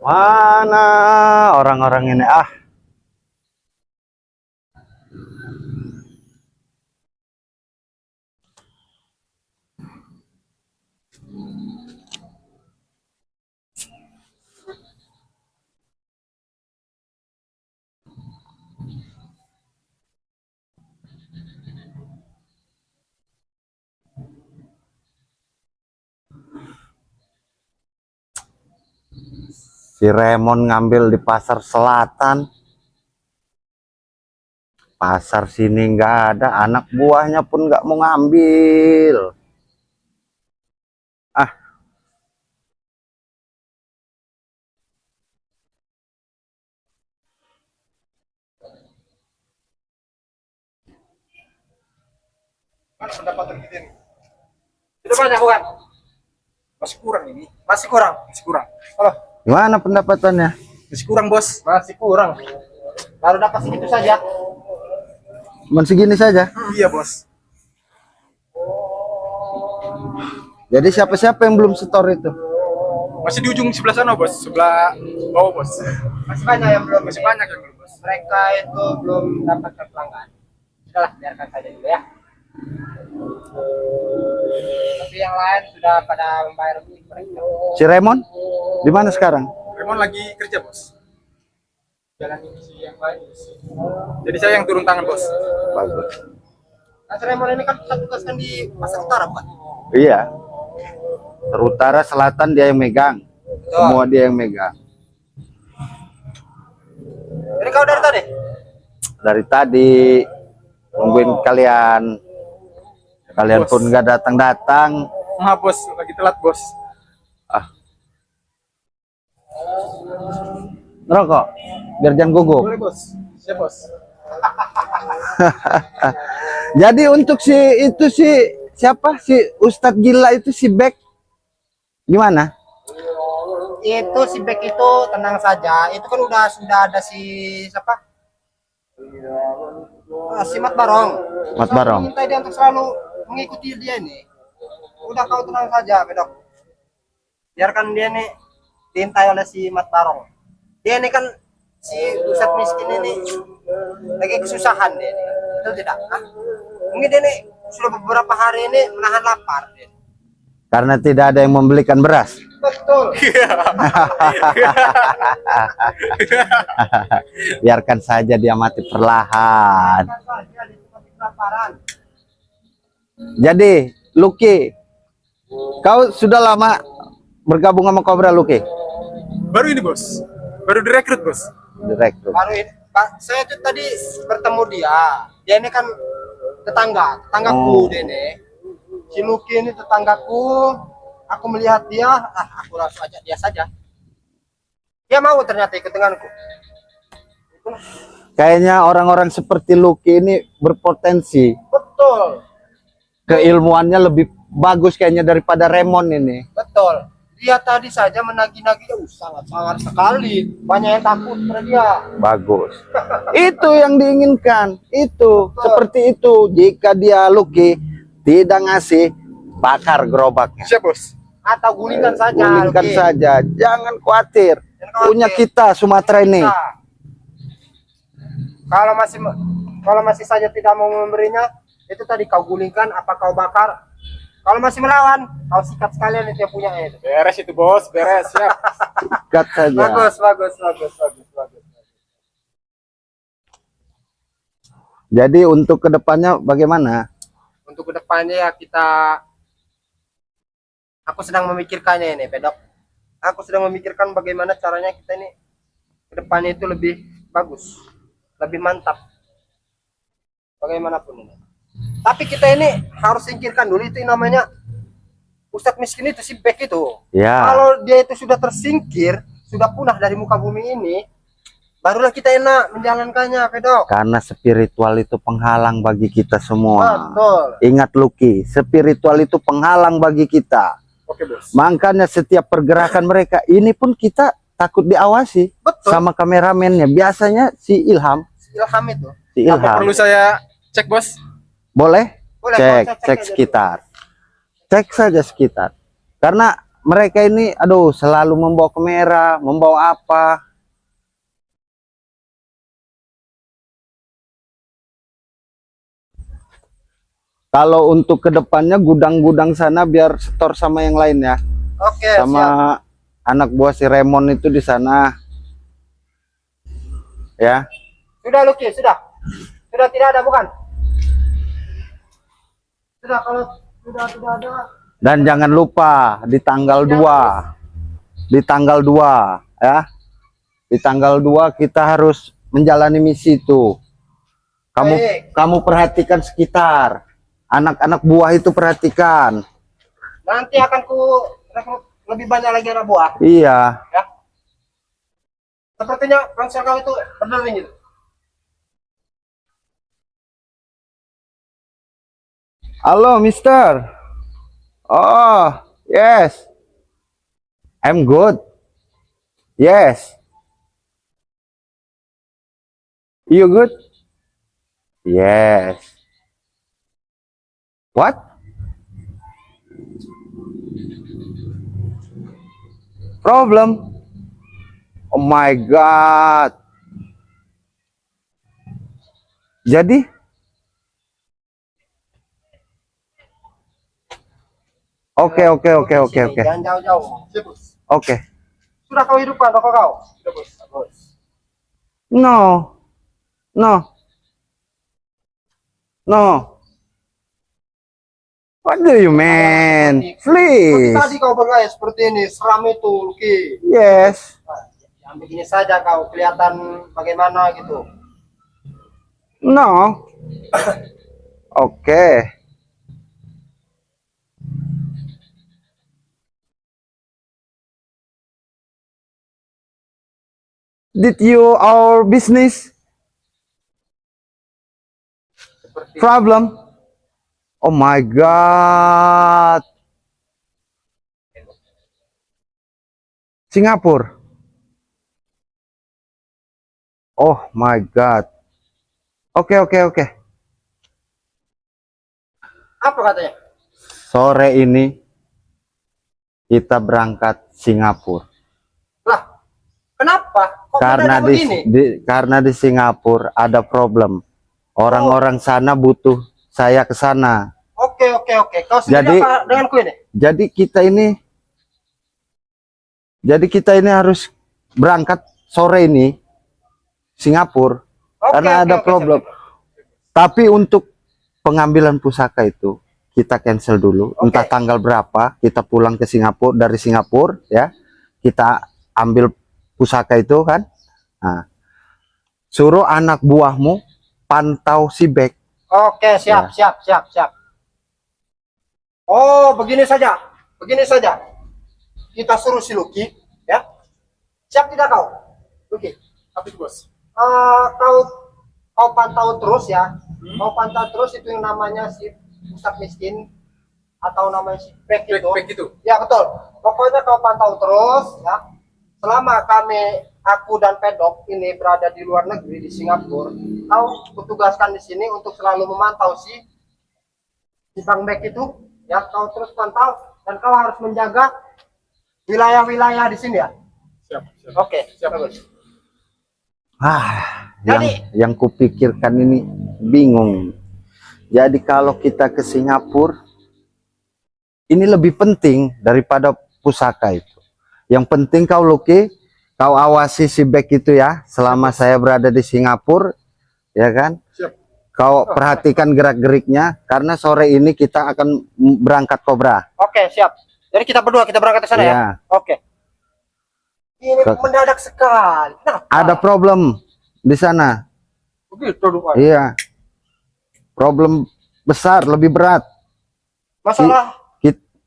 Mana orang-orang ini? Ah, si Raymond ngambil di pasar selatan. Pasar sini nggak ada, anak buahnya pun nggak mau ngambil. Ah, Mana pendapatan kita ini? Sudah banyak bukan? Masih kurang ini. Masih kurang. Masih kurang. Halo. gimana pendapatannya? Masih kurang bos. Masih kurang. Baru dapat segitu saja. Cuma segini saja. Iya bos. Jadi siapa-siapa yang belum setor itu? Masih di ujung sebelah sana bos. Sebelah bawah bos. Masih banyak yang belum. Masih banyak yang belum bos. Mereka itu belum dapatkan pelanggan. Sudahlah, biarkan saja dulu ya. Tapi yang lain sudah pada membayar mereka. Si Raymond di mana sekarang? Raymond lagi kerja bos. Jalan misi yang lain. Jadi saya yang turun tangan bos. Bagus. Nah, Raymond ini kan kita tugaskan di Pasar Utara bukan? Iya. Terutara selatan dia yang megang. Semua dia yang megang. Jadi kau dari tadi? Dari tadi nungguin kalian. Kalian Bos. pun nggak datang-datang. Maaf bos, lagi telat bos. Ah. Ngerokok biar jangan gugup. Boleh bos. Siap bos. Jadi untuk si itu si siapa si Ustadz gila itu si Bek gimana? Itu si Bek itu tenang saja. Itu kan sudah ada si siapa? Si Mat Barong. Mat Barong. Minta dia untuk selalu mengikuti dia nih. Udah kau tenang saja, Bedok. Biarkan dia nih diintai oleh si Mat Barong. Dia ini kan si Ustadz miskin ini lagi kesusahan dia nih. Betul tidak? Hah? Mungkin dia nih sudah beberapa hari ini menahan lapar dia. Karena tidak ada yang membelikan beras. Betul. Biarkan saja dia mati perlahan. Biarkan saja dia seperti kelaparan. Jadi Lucky, kau sudah lama bergabung sama Cobra Lucky? Baru ini bos. Baru direkrut bos. Direktur. Baru ini, Pak, saya tuh tadi bertemu dia. Dia ini kan tetanggaku dia nih. Si Lucky ini tetanggaku. Aku melihat dia, aku langsung ajak dia saja. Dia mau ternyata ikut denganku. Kayaknya orang-orang seperti Lucky ini berpotensi. Betul, Keilmuannya lebih bagus kayaknya daripada Raymond ini. betul. Dia tadi saja menagih-nagih, sangat-sangat sekali. Banyak yang takut pada dia. Bagus. Itu yang diinginkan. Itu seperti itu. Jika dia Lucky tidak ngasih, bakar gerobaknya. Siap bos. Atau gulingkan saja. Gulingkan Lucky. saja. Jangan khawatir. Jangan khawatir. Punya kita Sumatera ini. Kita. Kalau masih saja tidak mau memberinya, itu tadi kau gulingkan apa kau bakar. Kalau masih melawan, kau sikat sekalian itu yang punya itu. Beres itu bos. Beres. Siap. Cut saja. Bagus. Jadi untuk kedepannya bagaimana? Untuk kedepannya ya aku sedang memikirkannya ini, Pedok. Aku sedang memikirkan bagaimana caranya kita ini kedepannya itu lebih bagus, lebih mantap. Bagaimanapun ini. Tapi kita ini harus singkirkan dulu itu yang namanya Ustadz miskin itu si Bek itu. Ya. Kalau dia itu sudah tersingkir, sudah punah dari muka bumi ini, barulah kita enak menjalankannya, Pedok. Karena spiritual itu penghalang bagi kita semua. Betul. Ingat Lucky, spiritual itu penghalang bagi kita. Oke bos. Makanya setiap pergerakan mereka ini pun kita takut diawasi. Betul. Sama kameramennya. Biasanya si Ilham. Ilham itu. Si Apa Ilham. perlu saya cek bos? Boleh? Boleh, Cek boleh, cek aja sekitar. Cek saja sekitar. Karena mereka ini aduh selalu membawa kamera, membawa apa. Kalau untuk kedepannya gudang-gudang sana biar setor sama yang lain ya. Oke, Sama siap. anak buah si Remon itu di sana. Ya. Sudah Lucky, sudah. Sudah tidak ada bukan? Sudah, kalau sudah tidak ada. Dan jangan lupa di tanggal 2. Di tanggal 2 ya. Di tanggal 2 kita harus menjalani misi itu. Baik. Kamu perhatikan sekitar. Anak-anak buah itu perhatikan. Nanti akan ku rekrut lebih banyak lagi anak buah. Iya. Ya. Sepertinya ransel kau itu berdering gitu. Halo, Mister. Oh, yes. I'm good. Yes. You good? Yes. What? Problem? Oh my God. Jadi? Oke. Jangan jauh-jauh. Oke. Sudah kau hidupkan toko kau? Sudah, bos. Bagus. No. What do you mean? Seperti Please. tadi kau bergaya seperti ini, seram itu, Lucky. Yes. Nah, yang begini saja kau kelihatan bagaimana gitu. No. Oke. Did you our business Seperti problem? Oh my God. Singapura. Oh my God. Oke. apa katanya? Sore ini kita berangkat Singapura. Lah, kenapa? Kok Karena mendadak begini? karena di Singapura ada problem. Orang-orang sana butuh saya ke sana. Oke. Kau sendiri apa denganku ini? Jadi kita ini harus berangkat sore ini Singapura karena ada problem. Tapi untuk pengambilan pusaka itu kita cancel dulu. Entah tanggal berapa kita pulang ke Singapura, dari Singapura ya. Kita ambil pusaka itu kan. Nah, suruh anak buahmu pantau si Bek. Oke, siap. Oh, begini saja. Kita suruh si Lucky, ya. Siap tidak kau? Lucky. Apa itu, bos? Kau pantau terus ya. Kau pantau terus itu yang namanya si pusat miskin atau namanya si Bek itu. Back itu. Ya, betul. Pokoknya kau pantau terus ya. Selama aku dan Pedok ini berada di luar negeri di Singapura, kau kutugaskan di sini untuk selalu memantau si Bang Bek itu. Ya, kau terus pantau dan kau harus menjaga wilayah-wilayah di sini ya. Siap. Oke, bagus. Yang kupikirkan ini bingung. Jadi kalau kita ke Singapura ini lebih penting daripada pusaka itu. Yang penting kau Lucky, kau awasi si Bek itu ya selama saya berada di Singapura, ya kan? Siap. Kau perhatikan gerak-geriknya karena sore ini kita akan berangkat Cobra. Oke, siap. Jadi kita berdua kita berangkat ke sana ya. Ya. Oke. Ini mendadak sekali. Kenapa? Ada problem di sana. Begitu Lucky. Iya. Problem besar, lebih berat.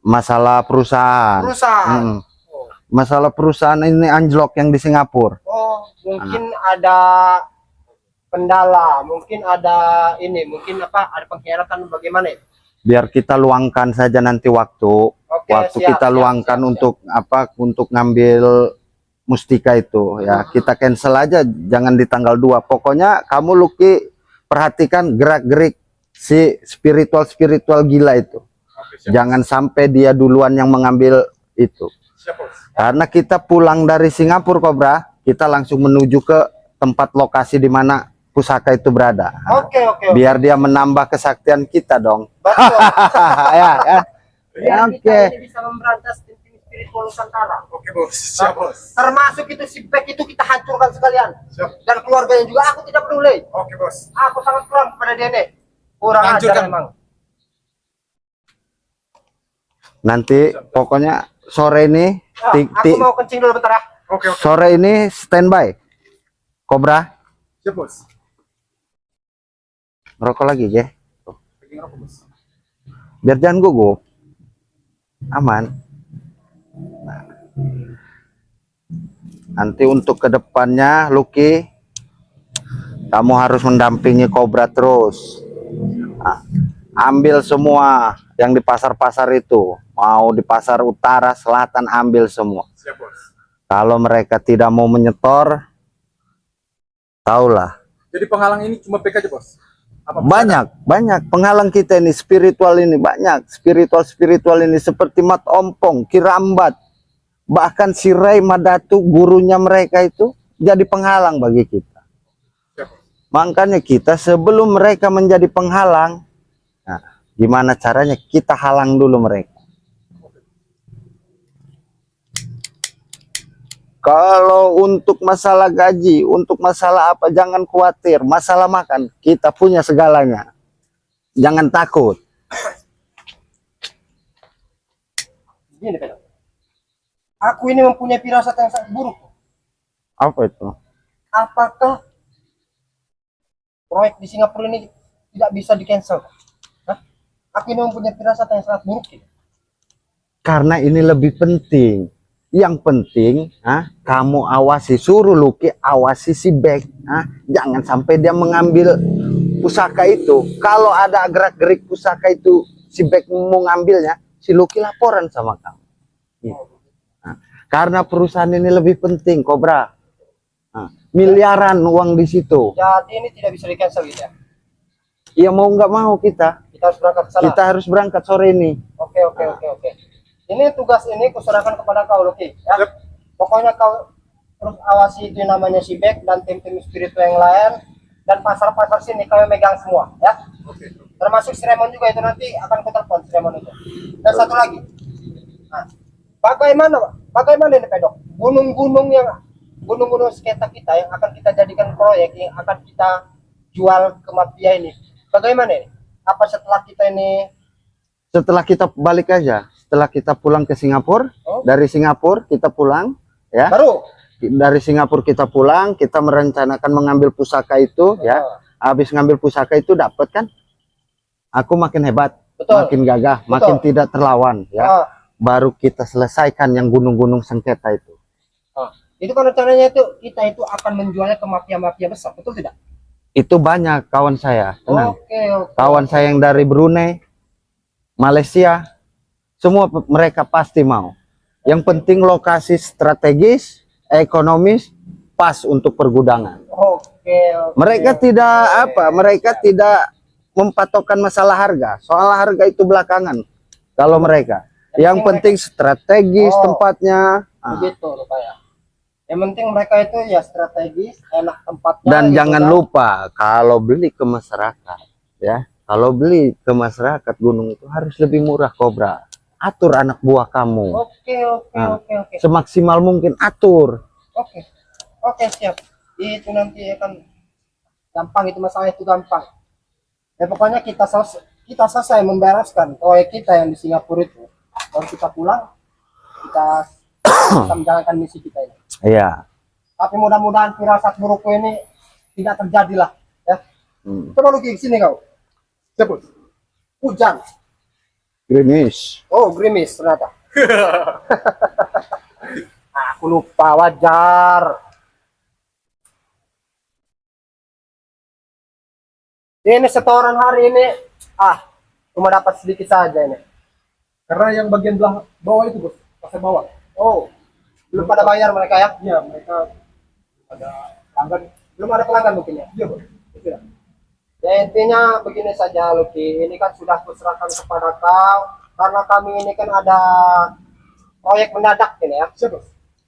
Masalah perusahaan. Perusahaan. Masalah perusahaan ini anjlok yang di Singapura. Oh, mungkin ada kendala, mungkin ada ada pengkhianatan bagaimana ya? Biar kita luangkan saja nanti waktu. Siap, kita luangkan siap. untuk ngambil mustika itu ya. Kita cancel aja, jangan di tanggal 2. Pokoknya kamu Lucky perhatikan gerak-gerik si spiritual gila itu. Oke, siap. Jangan sampai dia duluan yang mengambil itu. Siap, Bos. Karena kita pulang dari Singapura, Kobra, kita langsung menuju ke tempat lokasi di mana pusaka itu berada. Oke, oke. Biar dia menambah kesaktian kita dong. Betul. Ya, ya. Biar Oke. kita ini bisa memberantas tim spiritual Nusantara. Oke, Bos. Siap, Bos. Termasuk itu si Beck itu kita hancurkan sekalian. Siap. Dan keluarganya juga aku tidak peduli. Oke, Bos. Aku sangat kurang kepada dia nih. Kurang ajar Hancurkan. memang. Nanti pokoknya sore ini Ya, ti- aku mau kencing dulu bentar ya. Oke, oke. sore ini standby. Kobra, Siap, Bos. ngerokok lagi, ya. Lagi ngerokok, Bos. Biar jangan gugup. Aman. Nah. Nanti untuk kedepannya, Lucky, kamu harus mendampingi Kobra terus. Nah, ambil semua yang di pasar-pasar itu. Mau di pasar utara, selatan, ambil semua. Siap, Bos. Kalau mereka tidak mau menyetor, taulah. Jadi penghalang ini cuma PK aja, Bos? Apa Banyak penghalang kita ini, spiritual ini banyak. Spiritual ini seperti Mat Ompong, Kirambat. Bahkan si Ray Madatu, gurunya mereka itu jadi penghalang bagi kita. Siap. Makanya kita sebelum mereka menjadi penghalang, nah, gimana caranya kita halang dulu mereka. Kalau untuk masalah gaji, untuk masalah apa, jangan khawatir. Masalah makan, kita punya segalanya. Jangan takut. Gini, Pedro. Aku ini mempunyai firasat yang sangat buruk. Apa itu? Apakah proyek di Singapura ini tidak bisa di-cancel? Hah? Aku ini mempunyai firasat yang sangat buruk. Gitu. Karena ini lebih penting. Yang penting, kamu awasi, suruh Lucky awasi si Beck. Jangan sampai dia mengambil pusaka itu. Kalau ada gerak-gerik pusaka itu, si Beck mau ngambilnya, si Lucky laporan sama kamu. Gitu. Karena perusahaan ini lebih penting, Kobra. Miliaran uang di situ. Jadi ini tidak bisa di-cancel gitu ya? Ya mau nggak mau kita Kita harus berangkat ke sana. harus berangkat sore ini. Oke. Ini tugas ini kuserahkan kepada kau, Lucky. Ya? Yep. Pokoknya kau terus awasi itu namanya si Beck dan tim-tim spiritual yang lain. Dan pasar-pasar sini kau megang semua. Ya? Oke. Termasuk si Raymond juga itu nanti akan kutelepon si Raymond itu. Dan satu lagi. Nah, bagaimana ini Pedok? Gunung-gunung sekitar kita yang akan kita jadikan proyek yang akan kita jual ke mafia ini. Bagaimana ini? Apa setelah kita ini Setelah kita balik aja, setelah kita pulang ke Singapura, dari Singapura kita pulang, ya. baru? Dari Singapura kita pulang, kita merencanakan mengambil pusaka itu, ya. Habis ngambil pusaka itu dapat kan? Aku makin hebat, Betul. makin gagah, makin tidak terlawan, ya. Baru kita selesaikan yang gunung-gunung sengketa itu. Itu kan rencananya itu kita itu akan menjualnya ke mafia-mafia besar, betul tidak? Itu banyak kawan saya, tenang. Oke. Kawan saya yang dari Brunei, Malaysia, semua mereka pasti mau. Yang penting lokasi strategis, ekonomis, pas untuk pergudangan. Oke. Mereka mereka tidak mempatokkan masalah harga. Soal harga itu belakangan. Kalau mereka, yang penting strategis tempatnya. Begitu rupanya. Yang penting mereka itu ya strategis, enak tempatnya. Dan gitu jangan kan. lupa kalau beli ke masyarakat, ya. Kalau beli ke masyarakat gunung itu harus lebih murah, Kobra. Atur anak buah kamu. Oke. Semaksimal mungkin atur. Oke, siap. Itu nanti akan gampang, itu masalah itu gampang. Ya pokoknya kita selesai membereskan proyek kita yang di Singapura itu. Baru kita pulang, kita menjalankan misi kita ini. Iya. Tapi mudah-mudahan firasat burukku ini tidak terjadi lah, ya. Coba lu ke sini kau. Siap, Bos. Hujan. Gerimis. Oh, gerimis ternyata. Aku lupa, wajar. Ini setoran hari ini, cuma dapat sedikit saja ini. Karena yang bagian bawah itu, Bos. Pasar bawah. Oh, belum pada bayar mereka ya? Iya, mereka ada pelanggan. Belum ada pelanggan mungkin ya? Iya, Bos. Iya. Ya intinya begini saja, Lucky. Ini kan sudah kuserahkan kepada kau, karena kami ini kan ada proyek mendadak ini ya.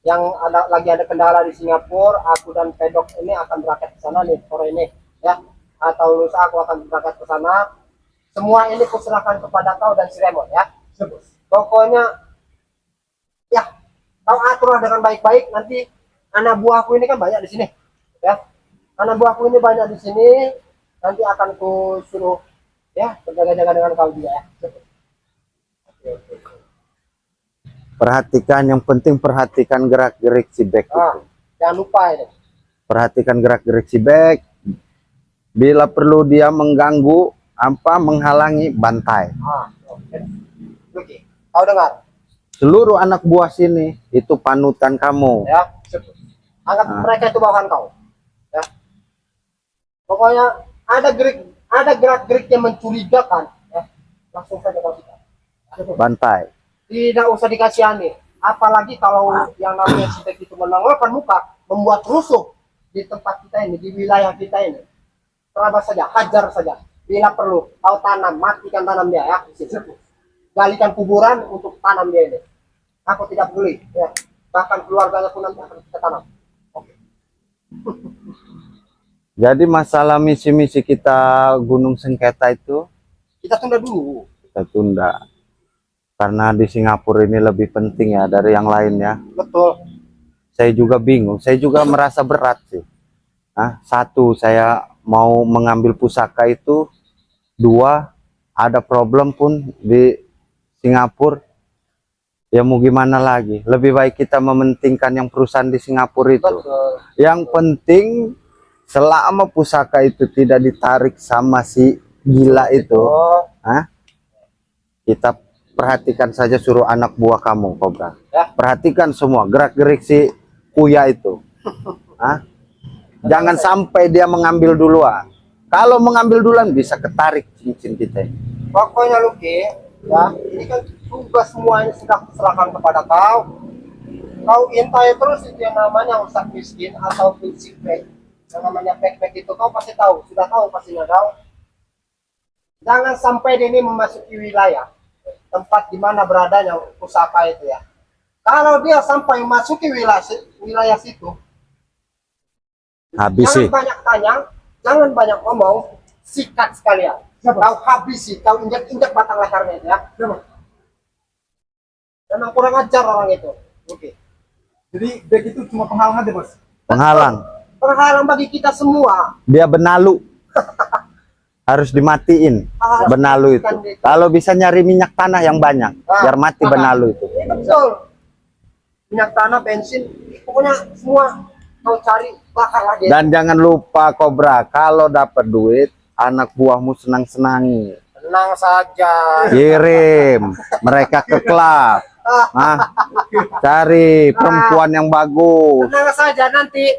Yang lagi ada kendala di Singapura, aku dan Pedok ini akan berangkat ke sana nih sore ini ya. Atau lusa aku akan berangkat ke sana. Semua ini kuserahkan kepada kau dan si Remon ya. Pokoknya ya, kau aturlah dengan baik-baik. Nanti anak buahku ini kan banyak di sini ya. Anak buahku ini banyak di sini. Nanti akan ku suruh ya berjaga-jaga dengan kau juga ya. Perhatikan, yang penting perhatikan gerak-gerik si Bek itu. Jangan lupa ini. Perhatikan gerak-gerik si Bek. Bila perlu dia mengganggu, menghalangi, bantai. Oke. Kau dengar Seluruh anak buah sini itu panutan kamu. ya. Anggap mereka itu bawahan kau ya. Pokoknya ada gerak-gerik yang mencurigakan ya, langsung saja kau sikat. Bantai. Tidak usah dikasihani, apalagi kalau yang namanya sitek itu menongolkan muka, membuat rusuh di tempat kita ini, di wilayah kita ini. Terabas saja, hajar saja. Bila perlu, kau tanam, matikan tanam dia ya. Galikan kuburan untuk tanam dia ini. Aku tidak peduli ya. Bahkan keluarganya pun nanti akan kita tanam. Oke. Jadi masalah misi-misi kita Gunung Sengketa itu Kita tunda dulu. kita tunda. Karena di Singapura ini lebih penting ya dari yang lain ya. Betul. Saya juga bingung, saya juga merasa berat sih. Satu, saya mau mengambil pusaka itu. Dua, ada problem pun di Singapura. Ya mau gimana lagi, lebih baik kita mementingkan yang perusahaan di Singapura itu. Betul. Yang penting selama pusaka itu tidak ditarik sama si gila itu, kita perhatikan saja, suruh anak buah kamu Kobra Ya. perhatikan semua gerak-gerik si Kuya itu. Jangan sampai dia mengambil duluan. Kalau mengambil duluan bisa ketarik cincin kita ini. Pokoknya Luki, ya, ini kan tugas semuanya sudah serahkan kepada kau. Kau intai terus itu yang namanya Ustaz Miskin atau prinsip back. Yang namanya back itu kau pasti tahu, sudah tahu pastinya kau. Jangan sampai dia ini memasuki wilayah tempat di mana beradanya pusaka itu ya. Kalau dia sampai memasuki wilayah situ, Habisi. jangan banyak tanya, jangan banyak ngomong, sikat sekalian. Kau habisi, kau injak-injak batang lehernya itu ya. Memang kurang ajar orang itu. Oke. Jadi back itu cuma penghalang aja, Bos. Penghalang. Penghalang bagi kita semua. Dia benalu. Harus dimatiin benalu itu. Kalau bisa nyari minyak tanah yang banyak biar mati benalu itu. Betul. Minyak tanah, bensin, pokoknya semua kau cari bakarlah dia. Dan jangan lupa Kobra, kalau dapat duit anak buahmu senang-senangi. Tenang saja. Kirim mereka ke klub. Cari perempuan yang bagus. Tenang saja, nanti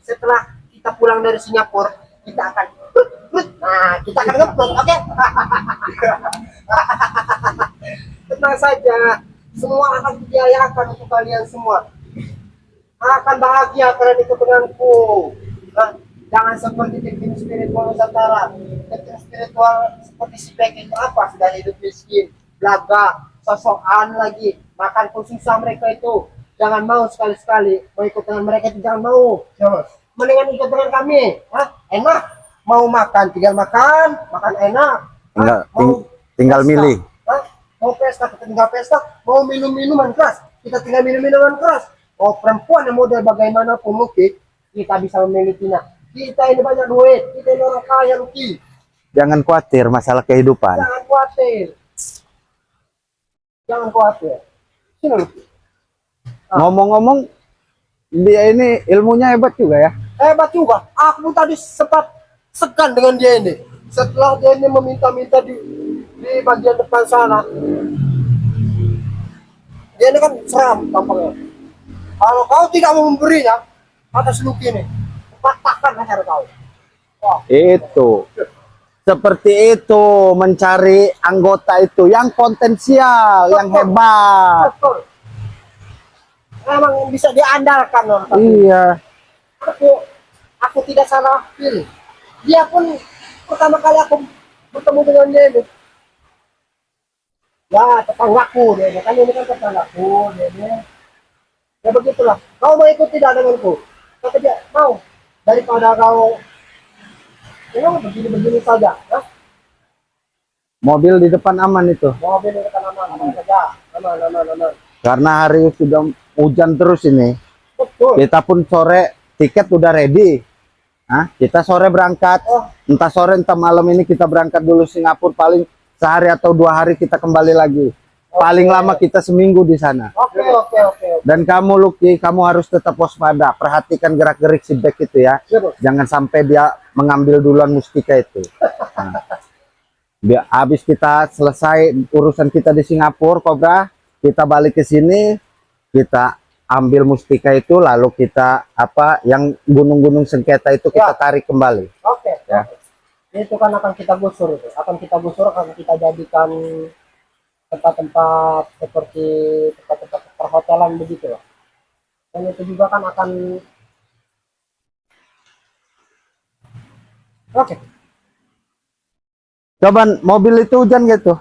setelah kita pulang dari Singapura kita akan kita akan ngeplot, oke? Tenang saja, semua akan dibiayakan untuk kalian semua. Akan bahagia karena itu denganku. Jangan seperti tim spiritual Nusantara. Tim spiritual seperti si Bek itu apa? Sudah hidup miskin, belaga, sosokan lagi, makan pun susah mereka itu. Jangan mau sekali-sekali mau ikut dengan mereka itu, jangan mau. Mendingan ikut dengan kami, enak. Mau makan tinggal makan enak. Tinggal milih. Mau pesta kita tinggal pesta, mau minum minuman keras kita tinggal minum minuman keras. Mau perempuan yang model bagaimanapun mungkin kita bisa memilikinya. Kita ini banyak duit, kita ini orang kaya Luki. Jangan khawatir masalah kehidupan. Jangan khawatir. Jangan khawatir. Sini Luki. Ngomong-ngomong, dia ini ilmunya hebat juga ya. Hebat juga. Aku tadi sempat segan dengan dia ini. Setelah dia ini meminta-minta di bagian depan sana, dia ini kan seram tampaknya. Kalau kau tidak mau memberinya atas Luki ini, patahkan leher kau. Wah. Itu. Seperti itu, mencari anggota itu yang potensial, yang hebat. Betul. Memang bisa diandalkan loh. Iya. Aku tidak salah pilih. Dia pun pertama kali aku bertemu dengan dia ini, Ya, tetanggaku dia, kan ini kan tetanggaku dia. Ya begitulah. Kau mau ikut tidak denganku? Kata dia, mau. Daripada kau ya begini-begini saja. Hah? Mobil di depan aman itu. Mobil ini kan aman saja. Aman. Karena hari sudah hujan terus ini. Betul. Kita pun sore tiket udah ready. Hah? Kita sore berangkat. Oh. Entah sore entah malam ini kita berangkat dulu Singapura, paling sehari atau 2 hari kita kembali lagi. Paling lama kita seminggu di sana. Oke. Dan kamu Lucky, kamu harus tetap waspada. Perhatikan gerak-gerik si Bek itu ya. Siap. Jangan sampai dia mengambil duluan mustika itu. Nah, habis kita selesai urusan kita di Singapura, Kobra, kita balik ke sini, kita ambil mustika itu, lalu kita yang gunung-gunung sengketa itu kita tarik kembali. Oke. Ya. Itu kan akan kita gusur itu. Akan kita jadikan tempat-tempat seperti tempat-tempat perhotelan begitu. Dan itu juga kan akan oke. Coba mobil itu hujan gitu.